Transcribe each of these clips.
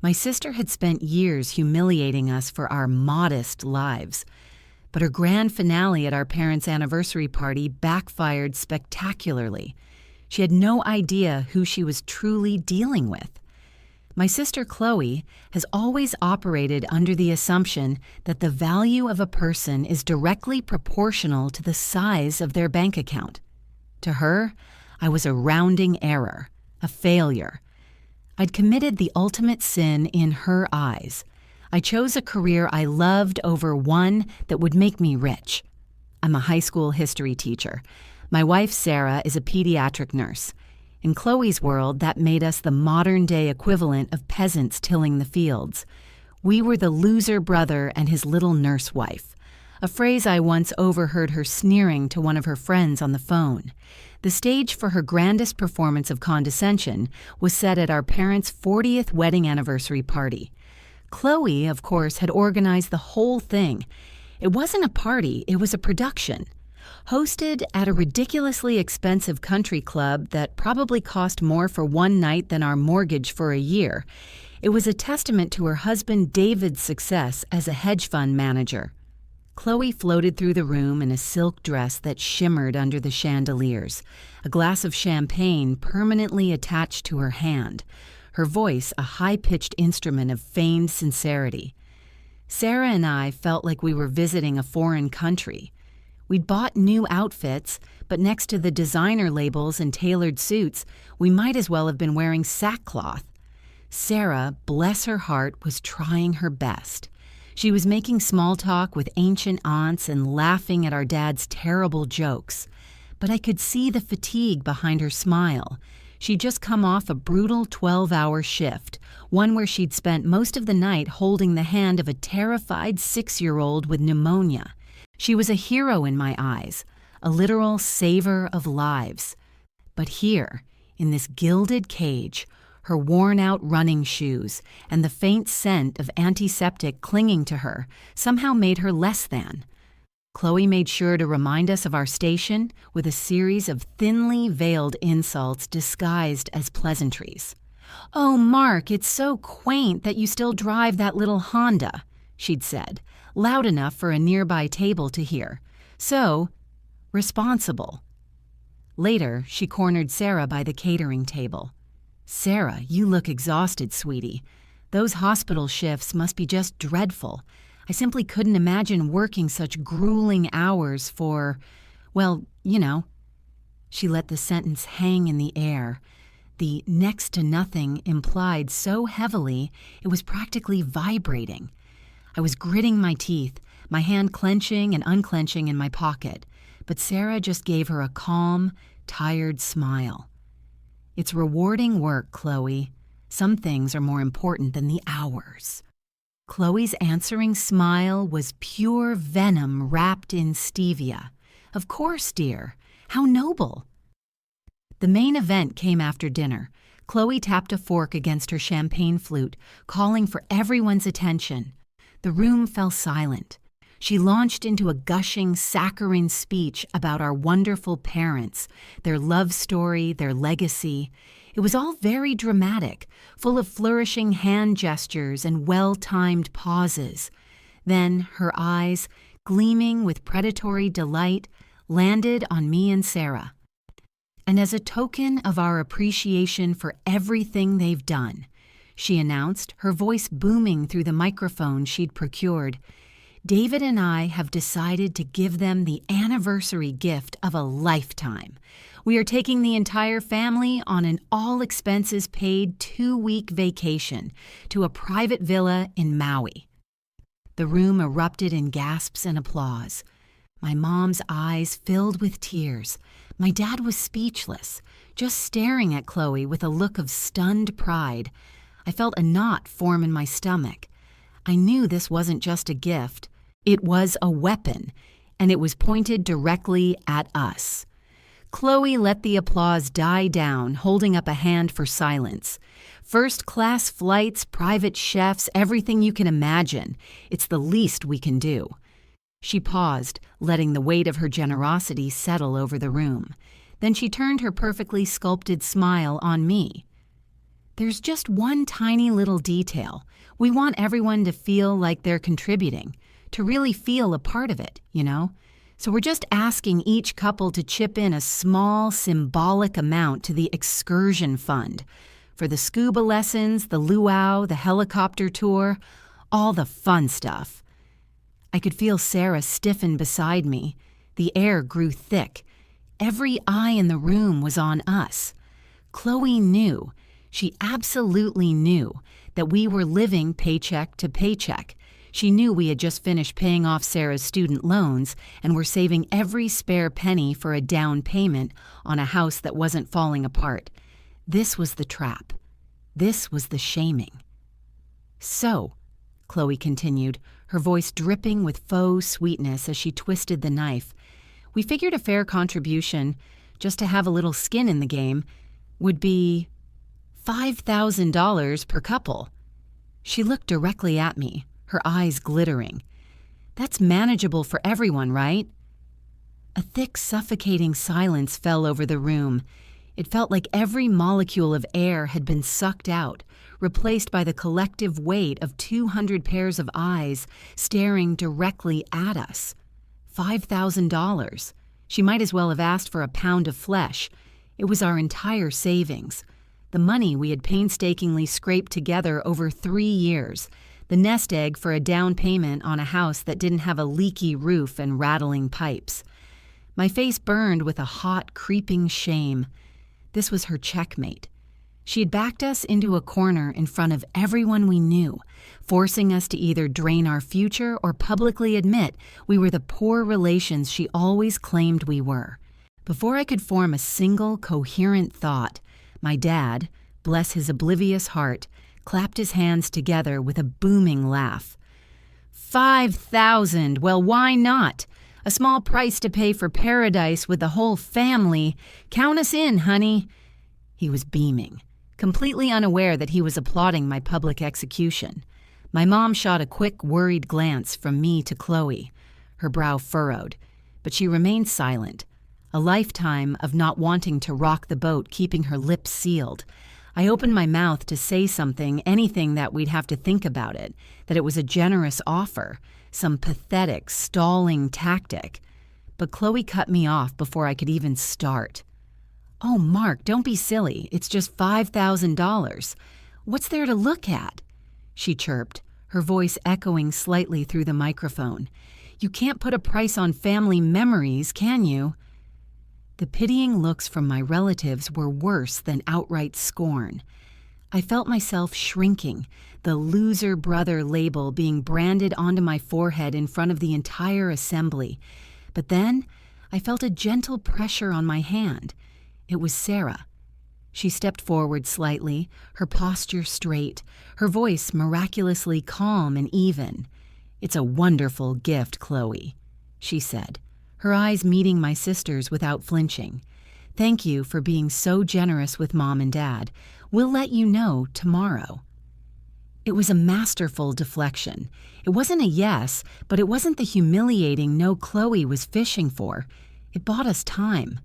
My sister had spent years humiliating us for our modest lives, but her grand finale at our parents' anniversary party backfired spectacularly. She had no idea who she was truly dealing with. My sister Chloe has always operated under the assumption that the value of a person is directly proportional to the size of their bank account. To her, I was a rounding error, a failure. I'd committed the ultimate sin in her eyes. I chose a career I loved over one that would make me rich. I'm a high school history teacher. My wife, Sarah, is a pediatric nurse. In Chloe's world, that made us the modern-day equivalent of peasants tilling the fields. We were the loser brother and his little nurse wife, a phrase I once overheard her sneering to one of her friends on the phone. The stage for her grandest performance of condescension was set at our parents' 40th wedding anniversary party. Chloe, of course, had organized the whole thing. It wasn't a party, it was a production. Hosted at a ridiculously expensive country club that probably cost more for one night than our mortgage for a year, it was a testament to her husband David's success as a hedge fund manager. Chloe floated through the room in a silk dress that shimmered under the chandeliers, a glass of champagne permanently attached to her hand, her voice a high-pitched instrument of feigned sincerity. Sarah and I felt like we were visiting a foreign country. We'd bought new outfits, but next to the designer labels and tailored suits, we might as well have been wearing sackcloth. Sarah, bless her heart, was trying her best. She was making small talk with ancient aunts and laughing at our dad's terrible jokes. But I could see the fatigue behind her smile. She'd just come off a brutal 12-hour shift, one where she'd spent most of the night holding the hand of a terrified 6-year-old with pneumonia. She was a hero in my eyes, a literal saver of lives. But here, in this gilded cage, her worn-out running shoes and the faint scent of antiseptic clinging to her somehow made her less than. Chloe made sure to remind us of our station with a series of thinly veiled insults disguised as pleasantries. "Oh, Mark, it's so quaint that you still drive that little Honda," she'd said, loud enough for a nearby table to hear. "So responsible." Later, she cornered Sarah by the catering table. "Sarah, you look exhausted, sweetie. Those hospital shifts must be just dreadful. I simply couldn't imagine working such grueling hours for, well, you know." She let the sentence hang in the air. The next to nothing implied so heavily it was practically vibrating. I was gritting my teeth, my hand clenching and unclenching in my pocket, but Sarah just gave her a calm, tired smile. "It's rewarding work, Chloe. Some things are more important than the hours." Chloe's answering smile was pure venom wrapped in stevia. "Of course, dear. How noble." The main event came after dinner. Chloe tapped a fork against her champagne flute, calling for everyone's attention. The room fell silent. She launched into a gushing, saccharine speech about our wonderful parents, their love story, their legacy. It was all very dramatic, full of flourishing hand gestures and well-timed pauses. Then her eyes, gleaming with predatory delight, landed on me and Sarah. "And as a token of our appreciation for everything they've done," she announced, her voice booming through the microphone she'd procured, "David and I have decided to give them the anniversary gift of a lifetime. We are taking the entire family on an all-expenses-paid 2-week vacation to a private villa in Maui." The room erupted in gasps and applause. My mom's eyes filled with tears. My dad was speechless, just staring at Chloe with a look of stunned pride. I felt a knot form in my stomach. I knew this wasn't just a gift. It was a weapon, and it was pointed directly at us. Chloe let the applause die down, holding up a hand for silence. "First-class flights, private chefs, everything you can imagine. It's the least we can do." She paused, letting the weight of her generosity settle over the room. Then she turned her perfectly sculpted smile on me. There's just one tiny little detail. We want everyone to feel like they're contributing, to really feel a part of it, you know? So we're just asking each couple to chip in a small, symbolic amount to the excursion fund for the scuba lessons, the luau, the helicopter tour, all the fun stuff. I could feel Sarah stiffen beside me. The air grew thick. Every eye in the room was on us. Chloe knew, she absolutely knew, that we were living paycheck to paycheck. She knew we had just finished paying off Sarah's student loans and were saving every spare penny for a down payment on a house that wasn't falling apart. This was the trap. This was the shaming. So, Chloe continued, her voice dripping with faux sweetness as she twisted the knife, we figured a fair contribution, just to have a little skin in the game, would be $5,000 per couple. She looked directly at me, her eyes glittering. That's manageable for everyone, right? A thick, suffocating silence fell over the room. It felt like every molecule of air had been sucked out, replaced by the collective weight of 200 pairs of eyes staring directly at us. $5,000. She might as well have asked for a pound of flesh. It was our entire savings. The money we had painstakingly scraped together over 3 years. The nest egg for a down payment on a house that didn't have a leaky roof and rattling pipes. My face burned with a hot, creeping shame. This was her checkmate. She had backed us into a corner in front of everyone we knew, forcing us to either drain our future or publicly admit we were the poor relations she always claimed we were. Before I could form a single coherent thought, my dad, bless his oblivious heart, clapped his hands together with a booming laugh. 5,000, well, why not? A small price to pay for paradise with the whole family. Count us in, honey. He was beaming, completely unaware that he was applauding my public execution. My mom shot a quick, worried glance from me to Chloe, her brow furrowed, but she remained silent, a lifetime of not wanting to rock the boat, keeping her lips sealed. I opened my mouth to say something, anything that we'd have to think about it, that it was a generous offer, some pathetic, stalling tactic. But Chloe cut me off before I could even start. Oh, Mark, don't be silly. It's just $5,000. What's there to look at? She chirped, her voice echoing slightly through the microphone. You can't put a price on family memories, can you? The pitying looks from my relatives were worse than outright scorn. I felt myself shrinking, the loser brother label being branded onto my forehead in front of the entire assembly. But then I felt a gentle pressure on my hand. It was Sarah. She stepped forward slightly, her posture straight, her voice miraculously calm and even. It's a wonderful gift, Chloe, she said, her eyes meeting my sister's without flinching. Thank you for being so generous with Mom and Dad. We'll let you know tomorrow. It was a masterful deflection. It wasn't a yes, but it wasn't the humiliating no Chloe was fishing for. It bought us time.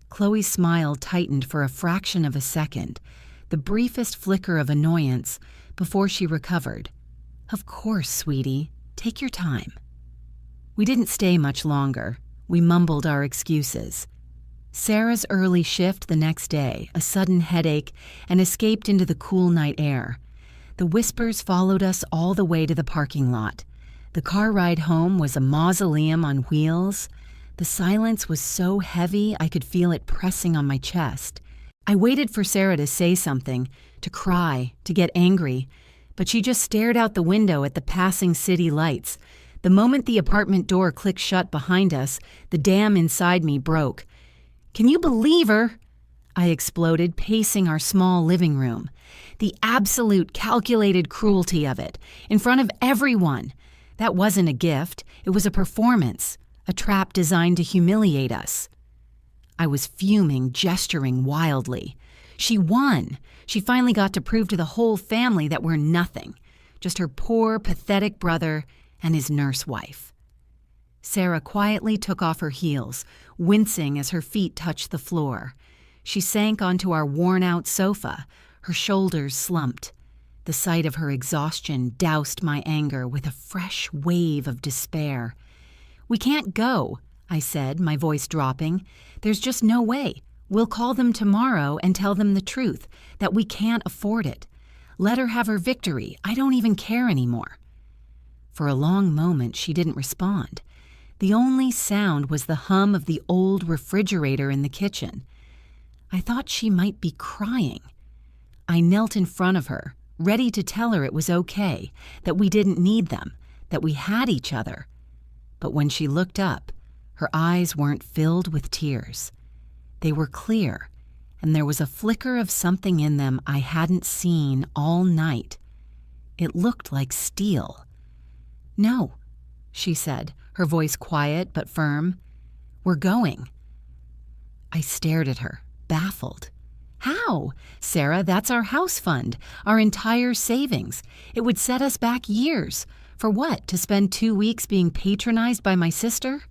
Chloe's smile tightened for a fraction of a second, the briefest flicker of annoyance, before she recovered. Of course, sweetie. Take your time. We didn't stay much longer. We mumbled our excuses. Sarah's early shift the next day, a sudden headache, and escaped into the cool night air. The whispers followed us all the way to the parking lot. The car ride home was a mausoleum on wheels. The silence was so heavy I could feel it pressing on my chest. I waited for Sarah to say something, to cry, to get angry, but she just stared out the window at the passing city lights. The moment the apartment door clicked shut behind us, the dam inside me broke. Can you believe her? I exploded, pacing our small living room. The absolute calculated cruelty of it, in front of everyone. That wasn't a gift, it was a performance, a trap designed to humiliate us. I was fuming, gesturing wildly. She won. She finally got to prove to the whole family that we're nothing. Just her poor, pathetic brother and his nurse wife. Sarah quietly took off her heels, wincing as her feet touched the floor. She sank onto our worn-out sofa, Her shoulders slumped. The sight of her exhaustion doused my anger with a fresh wave of despair. "We can't go," I said, my voice dropping. "There's just no way. We'll call them tomorrow and tell them the truth, that we can't afford it. Let her have her victory. I don't even care anymore." For a long moment, she didn't respond. The only sound was the hum of the old refrigerator in the kitchen. I thought she might be crying. I knelt in front of her, ready to tell her it was okay, that we didn't need them, that we had each other. But when she looked up, her eyes weren't filled with tears. They were clear, and there was a flicker of something in them I hadn't seen all night. It looked like steel. "No," she said, her voice quiet but firm. "We're going." I stared at her, baffled. "How? Sarah, that's our house fund, our entire savings. It would set us back years. For what, to spend 2 weeks being patronized by my sister?"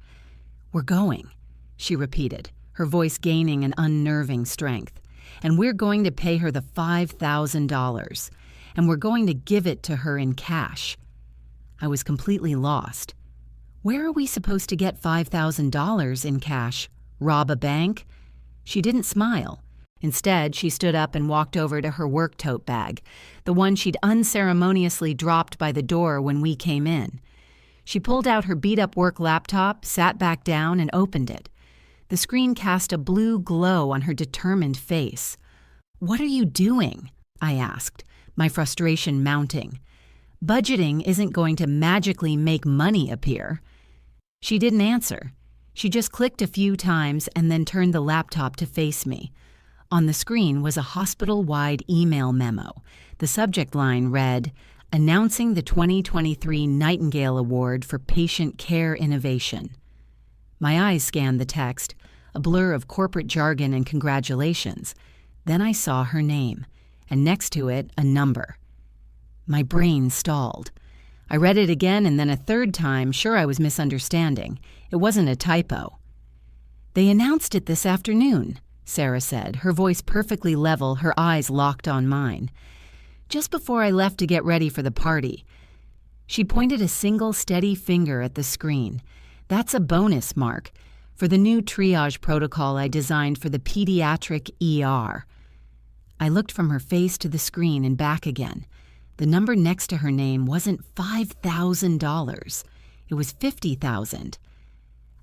"We're going," she repeated, her voice gaining an unnerving strength. "And we're going to pay her the $5,000. And we're going to give it to her in cash." I was completely lost. Where are we supposed to get $5,000 in cash? Rob a bank? She didn't smile. Instead, she stood up and walked over to her work tote bag, the one she'd unceremoniously dropped by the door when we came in. She pulled out her beat-up work laptop, sat back down, and opened it. The screen cast a blue glow on her determined face. "What are you doing?" I asked, my frustration mounting. "Budgeting isn't going to magically make money appear." She didn't answer. She just clicked a few times and then turned the laptop to face me. On the screen was a hospital-wide email memo. The subject line read, "Announcing the 2023 Nightingale Award for Patient Care Innovation." My eyes scanned the text, a blur of corporate jargon and congratulations. Then I saw her name, and next to it, a number. My brain stalled. I read it again and then a third time, sure I was misunderstanding. It wasn't a typo. "They announced it this afternoon," Sarah said, her voice perfectly level, her eyes locked on mine. "Just before I left to get ready for the party." She pointed a single steady finger at the screen. "That's a bonus, Mark, for the new triage protocol I designed for the pediatric ER." I looked from her face to the screen and back again. The number next to her name wasn't $5,000. It was $50,000.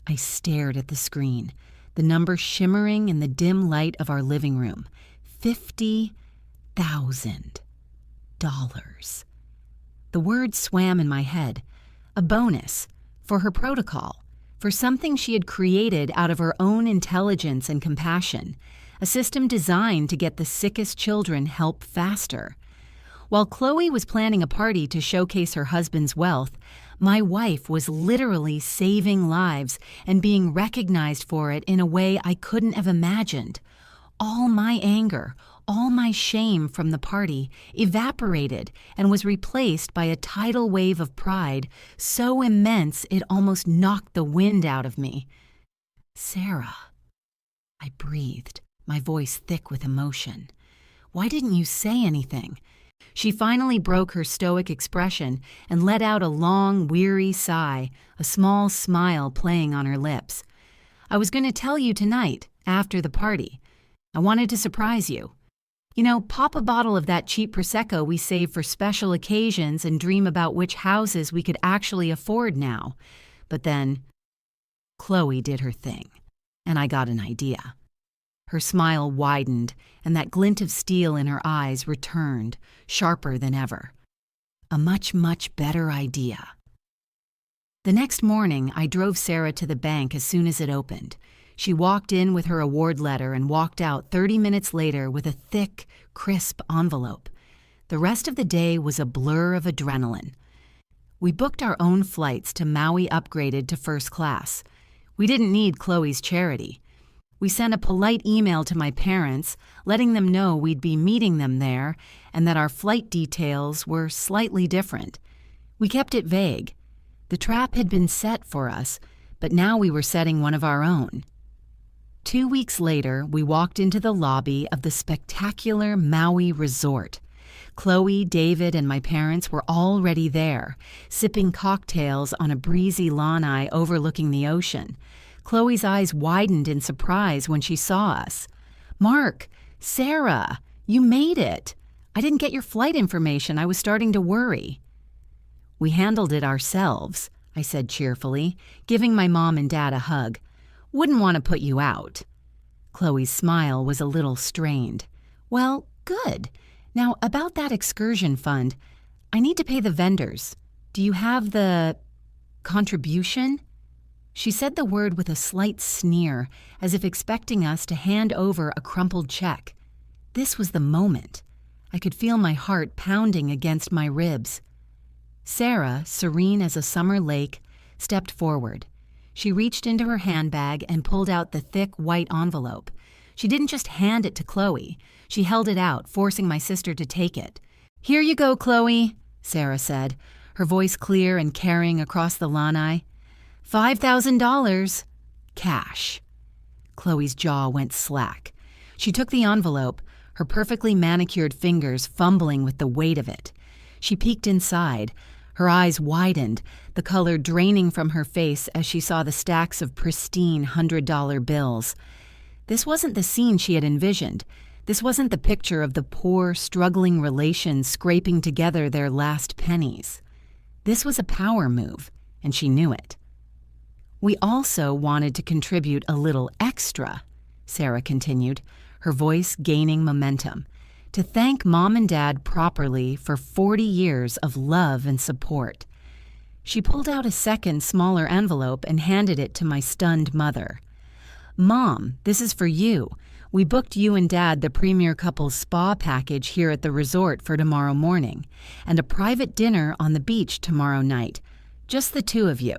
I stared at the screen, the number shimmering in the dim light of our living room. $50,000. The word swam in my head. A bonus. For her protocol. For something she had created out of her own intelligence and compassion. A system designed to get the sickest children help faster. While Chloe was planning a party to showcase her husband's wealth, my wife was literally saving lives and being recognized for it in a way I couldn't have imagined. All my anger, all my shame from the party evaporated and was replaced by a tidal wave of pride so immense it almost knocked the wind out of me. "Sarah," I breathed, my voice thick with emotion. "Why didn't you say anything?" She finally broke her stoic expression and let out a long, weary sigh, a small smile playing on her lips. "I was going to tell you tonight, after the party. I wanted to surprise you. You know, pop a bottle of that cheap Prosecco we save for special occasions and dream about which houses we could actually afford now." But then, Chloe did her thing, and I got an idea. Her smile widened, and that glint of steel in her eyes returned, sharper than ever. A much, much better idea. The next morning, I drove Sarah to the bank as soon as it opened. She walked in with her award letter and walked out 30 minutes later with a thick, crisp envelope. The rest of the day was a blur of adrenaline. We booked our own flights to Maui upgraded to first class. We didn't need Chloe's charity. We sent a polite email to my parents, letting them know we'd be meeting them there and that our flight details were slightly different. We kept it vague. The trap had been set for us, but now we were setting one of our own. 2 weeks later, we walked into the lobby of the spectacular Maui resort. Chloe, David, and my parents were already there, sipping cocktails on a breezy lanai overlooking the ocean. Chloe's eyes widened in surprise when she saw us. "Mark, Sarah, you made it. I didn't get your flight information. I was starting to worry." "We handled it ourselves," I said cheerfully, giving my mom and dad a hug. "Wouldn't want to put you out." Chloe's smile was a little strained. "Well, good. Now, about that excursion fund, I need to pay the vendors. Do you have the contribution?" She said the word with a slight sneer, as if expecting us to hand over a crumpled check. This was the moment. I could feel my heart pounding against my ribs. Sarah, serene as a summer lake, stepped forward. She reached into her handbag and pulled out the thick white envelope. She didn't just hand it to Chloe. She held it out, forcing my sister to take it. "Here you go, Chloe," Sarah said, her voice clear and carrying across the lanai. $5,000. Cash. Chloe's jaw went slack. She took the envelope, her perfectly manicured fingers fumbling with the weight of it. She peeked inside. Her eyes widened, the color draining from her face as she saw the stacks of pristine $100 bills. This wasn't the scene she had envisioned. This wasn't the picture of the poor, struggling relations scraping together their last pennies. This was a power move, and she knew it. "We also wanted to contribute a little extra," Sarah continued, her voice gaining momentum, "to thank Mom and Dad properly for 40 years of love and support." She pulled out a second, smaller envelope and handed it to my stunned mother. "Mom, this is for you. We booked you and Dad the Premier Couples Spa package here at the resort for tomorrow morning, and a private dinner on the beach tomorrow night. Just the two of you."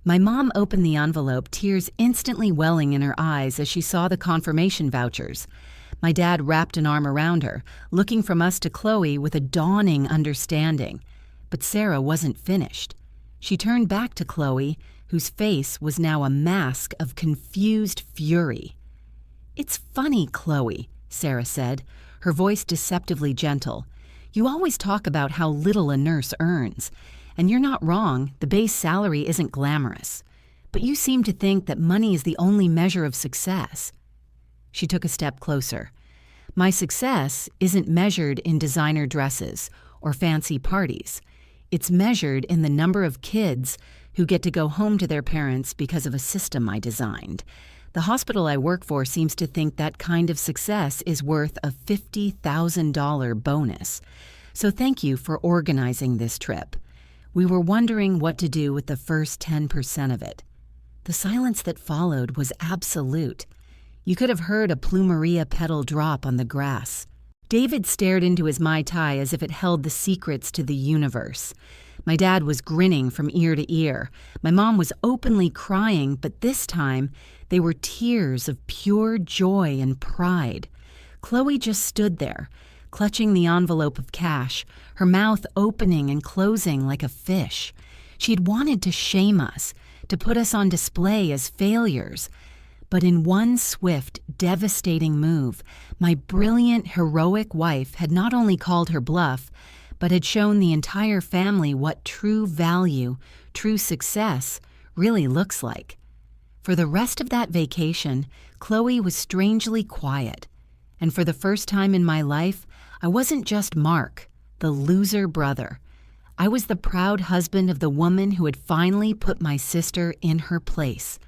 My mom opened the envelope, tears instantly welling in her eyes as she saw the confirmation vouchers. My dad wrapped an arm around her, looking from us to Chloe with a dawning understanding. But Sarah wasn't finished. She turned back to Chloe, whose face was now a mask of confused fury. "It's funny, Chloe," Sarah said, her voice deceptively gentle. "You always talk about how little a nurse earns. And you're not wrong, the base salary isn't glamorous. But you seem to think that money is the only measure of success." She took a step closer. "My success isn't measured in designer dresses or fancy parties. It's measured in the number of kids who get to go home to their parents because of a system I designed. The hospital I work for seems to think that kind of success is worth a $50,000 bonus. So thank you for organizing this trip. We were wondering what to do with the first 10% of it." The silence that followed was absolute. You could have heard a plumeria petal drop on the grass. David stared into his Mai Tai as if it held the secrets to the universe. My dad was grinning from ear to ear. My mom was openly crying, but this time they were tears of pure joy and pride. Chloe just stood there, clutching the envelope of cash, her mouth opening and closing like a fish. She had wanted to shame us, to put us on display as failures. But in one swift, devastating move, my brilliant, heroic wife had not only called her bluff, but had shown the entire family what true value, true success, really looks like. For the rest of that vacation, Chloe was strangely quiet. And for the first time in my life, I wasn't just Mark, the loser brother. I was the proud husband of the woman who had finally put my sister in her place.